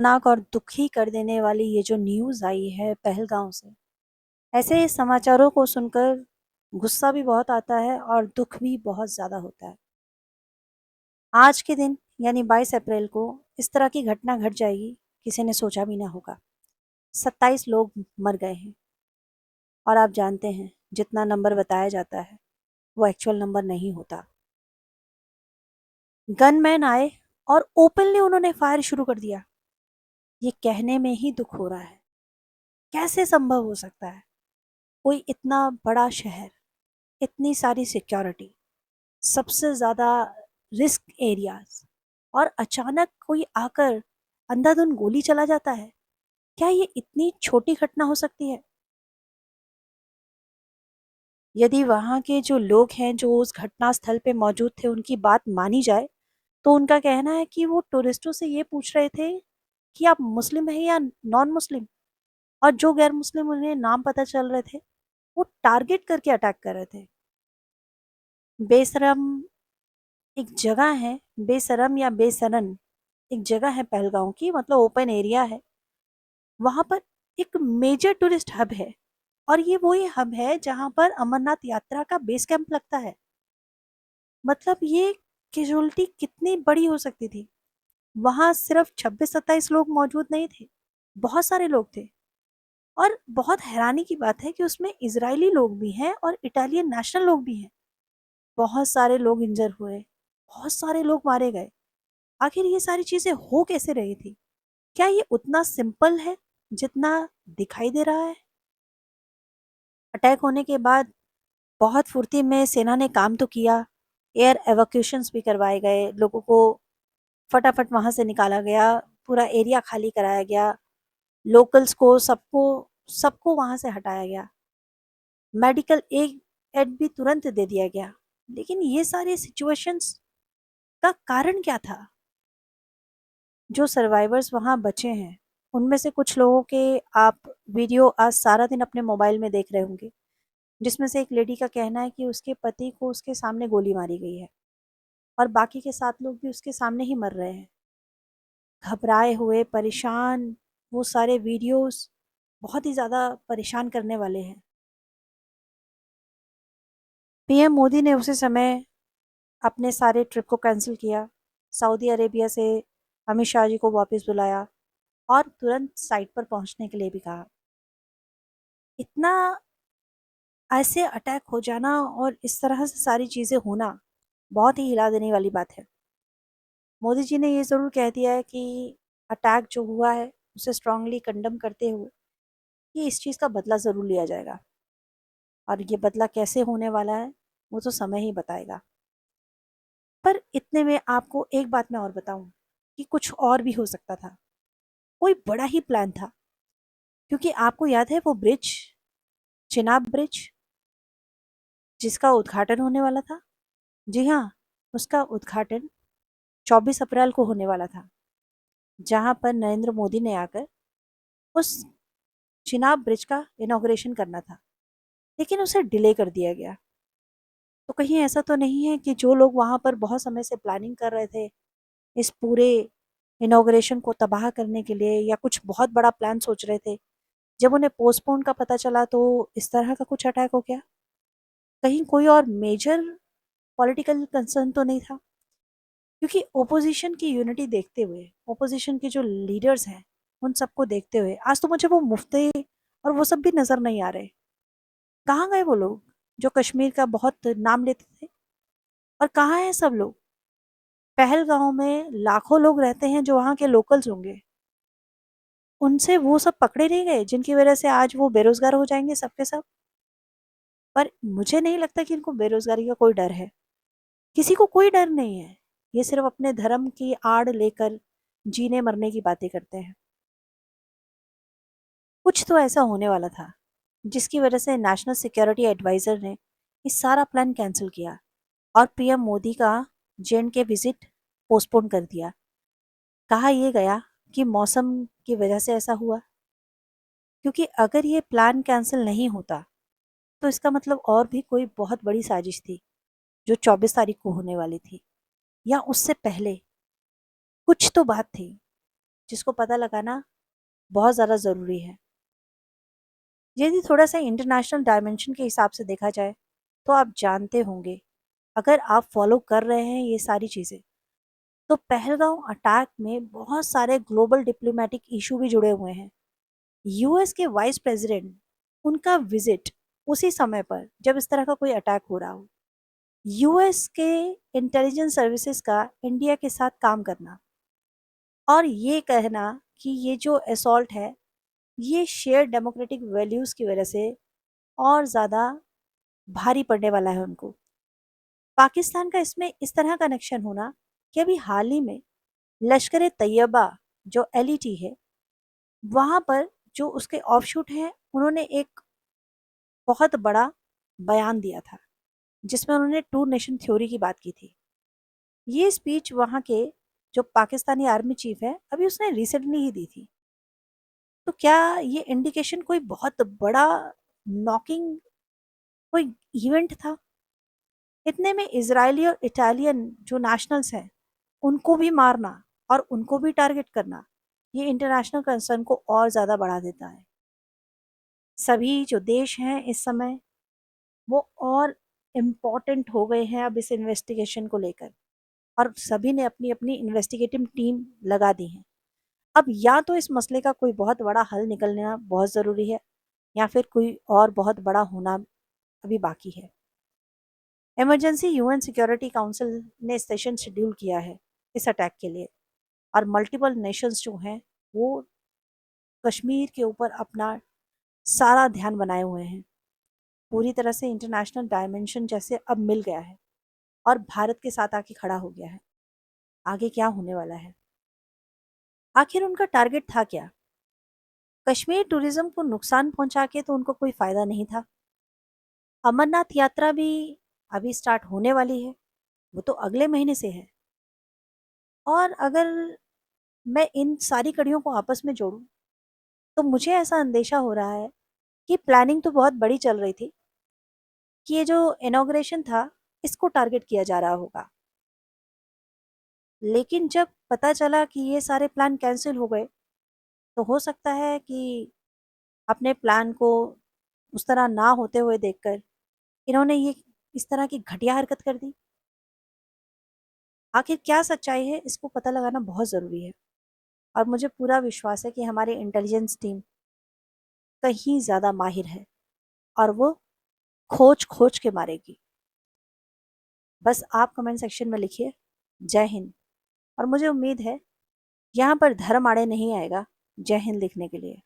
नाक और दुखी कर देने वाली ये जो न्यूज़ आई है पहलगाँव से, ऐसे समाचारों को सुनकर गुस्सा भी बहुत आता है और दुख भी बहुत ज़्यादा होता है। आज के दिन यानी 22 अप्रैल को इस तरह की घटना घट जाएगी, किसी ने सोचा भी ना होगा। 27 लोग मर गए हैं और आप जानते हैं जितना नंबर बताया जाता है, वो एक्चुअल नंबर नहीं होता। गनमैन आए और ओपनली उन्होंने फायर शुरू कर दिया। ये कहने में ही दुख हो रहा है। कैसे संभव हो सकता है? कोई इतना बड़ा शहर, इतनी सारी सिक्योरिटी, सबसे ज़्यादा रिस्क एरियाज और अचानक कोई आकर अंधाधुंध गोली चला जाता है। क्या ये इतनी छोटी घटना हो सकती है? यदि वहाँ के जो लोग हैं जो उस घटना स्थल पे मौजूद थे उनकी बात मानी जाए तो उनका कहना है कि वो टूरिस्टों से ये पूछ रहे थे कि आप मुस्लिम हैं या नॉन मुस्लिम, और जो गैर मुस्लिम उन्हें नाम पता चल रहे थे वो टारगेट करके अटैक कर रहे थे। बेशरम एक जगह है, बेशरम या बेसरन एक जगह है पहलगांव की, मतलब ओपन एरिया है। वहां पर एक मेजर टूरिस्ट हब है और ये वही हब है जहां पर अमरनाथ यात्रा का बेस कैंप लगता है। मतलब ये कैजुअलिटी कितनी बड़ी हो सकती थी। वहां सिर्फ 26-27 लोग मौजूद नहीं थे, बहुत सारे लोग थे। और बहुत हैरानी की बात है कि उसमें इजरायली लोग भी हैं और इटालियन नेशनल लोग भी हैं। बहुत सारे लोग इंजर हुए, बहुत सारे लोग मारे गए। आखिर ये सारी चीजें हो कैसे रही थी? क्या ये उतना सिंपल है जितना दिखाई दे रहा है? अटैक होने के बाद बहुत फुर्ती में सेना ने काम तो किया। एयर एवोक्यूशंस भी करवाए गए, लोगों को फटाफट वहां से निकाला गया, पूरा एरिया खाली कराया गया, लोकल्स को सबको सबको वहां से हटाया गया, मेडिकल एड भी तुरंत दे दिया गया। लेकिन ये सारे सिचुएशंस का कारण क्या था? जो सर्वाइवर्स वहां बचे हैं उनमें से कुछ लोगों के आप वीडियो आज सारा दिन अपने मोबाइल में देख रहे होंगे, जिसमें से एक लेडी का कहना है कि उसके पति को उसके सामने गोली मारी गई है और बाकी के 7 लोग भी उसके सामने ही मर रहे हैं। घबराए हुए, परेशान, वो सारे वीडियोस बहुत ही ज़्यादा परेशान करने वाले हैं। पीएम मोदी ने उसी समय अपने सारे ट्रिप को कैंसिल किया, सऊदी अरेबिया से अमित शाह जी को वापस बुलाया और तुरंत साइट पर पहुंचने के लिए भी कहा। इतना ऐसे अटैक हो जाना और इस तरह से सारी चीज़ें होना बहुत ही हिला देने वाली बात है। मोदी जी ने ये ज़रूर कह दिया है कि अटैक जो हुआ है उसे स्ट्रांगली कंडम करते हुए कि इस चीज़ का बदला ज़रूर लिया जाएगा, और ये बदला कैसे होने वाला है वो तो समय ही बताएगा। पर इतने में आपको एक बात मैं और बताऊं कि कुछ और भी हो सकता था। कोई बड़ा ही प्लान था, क्योंकि आपको याद है वो ब्रिज, चिनाब ब्रिज, जिसका उद्घाटन होने वाला था। जी हाँ, उसका उद्घाटन 24 अप्रैल को होने वाला था, जहां पर नरेंद्र मोदी ने आकर उस चिनाब ब्रिज का इनॉग्रेशन करना था, लेकिन उसे डिले कर दिया गया। तो कहीं ऐसा तो नहीं है कि जो लोग वहां पर बहुत समय से प्लानिंग कर रहे थे इस पूरे इनॉग्रेशन को तबाह करने के लिए, या कुछ बहुत बड़ा प्लान सोच रहे थे, जब उन्हें पोस्टपोन का पता चला तो इस तरह का कुछ अटैक हो गया? कहीं कोई और मेजर पॉलिटिकल कंसर्न तो नहीं था? क्योंकि ओपोजिशन की यूनिटी देखते हुए, ओपोजिशन के जो लीडर्स हैं उन सबको देखते हुए आज तो मुझे वो मुफ्ती और वो सब भी नजर नहीं आ रहे। कहाँ गए वो लोग जो कश्मीर का बहुत नाम लेते थे? और कहाँ हैं सब लोग? पहलगांव में लाखों लोग रहते हैं जो वहाँ के लोकल्स होंगे, उनसे वो सब पकड़े नहीं गए जिनकी वजह से आज वो बेरोजगार हो जाएंगे सबके सब? पर मुझे नहीं लगता कि इनको बेरोजगारी का कोई डर है। किसी को कोई डर नहीं है। ये सिर्फ अपने धर्म की आड़ लेकर जीने मरने की बातें करते हैं। कुछ तो ऐसा होने वाला था जिसकी वजह से नेशनल सिक्योरिटी एडवाइजर ने इस सारा प्लान कैंसिल किया और पीएम मोदी का जेएंडके विजिट पोस्टपोन कर दिया। कहा यह गया कि मौसम की वजह से ऐसा हुआ, क्योंकि अगर ये प्लान कैंसिल नहीं होता तो इसका मतलब और भी कोई बहुत बड़ी साजिश थी जो 24 तारीख को होने वाली थी, या उससे पहले कुछ तो बात थी जिसको पता लगाना बहुत ज़्यादा ज़रूरी है। यदि थोड़ा सा इंटरनेशनल डायमेंशन के हिसाब से देखा जाए तो आप जानते होंगे, अगर आप फॉलो कर रहे हैं ये सारी चीज़ें, तो पहलगांव अटैक में बहुत सारे ग्लोबल डिप्लोमेटिक इशू भी जुड़े हुए हैं। यूएस के वाइस प्रेसिडेंट, उनका विजिट उसी समय पर जब इस तरह का कोई अटैक हो रहा हो, यूएस के इंटेलिजेंस सर्विसेज का इंडिया के साथ काम करना और ये कहना कि ये जो असॉल्ट है ये शेयर डेमोक्रेटिक वैल्यूज की वजह से और ज़्यादा भारी पड़ने वाला है उनको। पाकिस्तान का इसमें इस तरह कनेक्शन होना कि अभी हाल ही में लश्कर ए तैयबा जो एलईटी है, वहां पर जो उसके ऑफशूट हैं, उन्होंने एक बहुत बड़ा बयान दिया था जिसमें उन्होंने टू नेशन थ्योरी की बात की थी। ये स्पीच वहां के जो पाकिस्तानी आर्मी चीफ है अभी उसने रिसेंटली ही दी थी। तो क्या ये इंडिकेशन कोई बहुत बड़ा नॉकिंग कोई इवेंट था? इतने में इजरायली और इटालियन जो नेशनल्स हैं उनको भी मारना और उनको भी टारगेट करना, ये इंटरनेशनल कंसर्न को और ज़्यादा बढ़ा देता है। सभी जो देश हैं इस समय वो और इम्पॉर्टेंट हो गए हैं अब इस इन्वेस्टिगेशन को लेकर, और सभी ने अपनी अपनी इन्वेस्टिगेटिव टीम लगा दी है। अब या तो इस मसले का कोई बहुत बड़ा हल निकलना बहुत ज़रूरी है, या फिर कोई और बहुत बड़ा होना अभी बाकी है। इमरजेंसी यूएन सिक्योरिटी काउंसिल ने सेशन शेड्यूल किया है इस अटैक के लिए, और मल्टीपल नेशंस जो हैं वो कश्मीर के ऊपर अपना सारा ध्यान बनाए हुए हैं। पूरी तरह से इंटरनेशनल डायमेंशन जैसे अब मिल गया है और भारत के साथ आके खड़ा हो गया है। आगे क्या होने वाला है? आखिर उनका टारगेट था क्या? कश्मीर टूरिज्म को नुकसान पहुंचा के तो उनको कोई फायदा नहीं था। अमरनाथ यात्रा भी अभी स्टार्ट होने वाली है, वो तो अगले महीने से है। और अगर मैं इन सारी कड़ियों को आपस में जोड़ूं तो मुझे ऐसा अंदेशा हो रहा है कि प्लानिंग तो बहुत बड़ी चल रही थी कि ये जो इनॉग्रेशन था इसको टारगेट किया जा रहा होगा। लेकिन जब पता चला कि ये सारे प्लान कैंसिल हो गए, तो हो सकता है कि अपने प्लान को उस तरह ना होते हुए देखकर इन्होंने ये इस तरह की घटिया हरकत कर दी। आखिर क्या सच्चाई है इसको पता लगाना बहुत ज़रूरी है, और मुझे पूरा विश्वास है कि हमारी इंटेलिजेंस टीम कहीं ज़्यादा माहिर है और वो खोज खोज के मारेगी। बस आप कमेंट सेक्शन में लिखिए जय हिंद, और मुझे उम्मीद है यहाँ पर धर्म आड़े नहीं आएगा जय हिंद लिखने के लिए।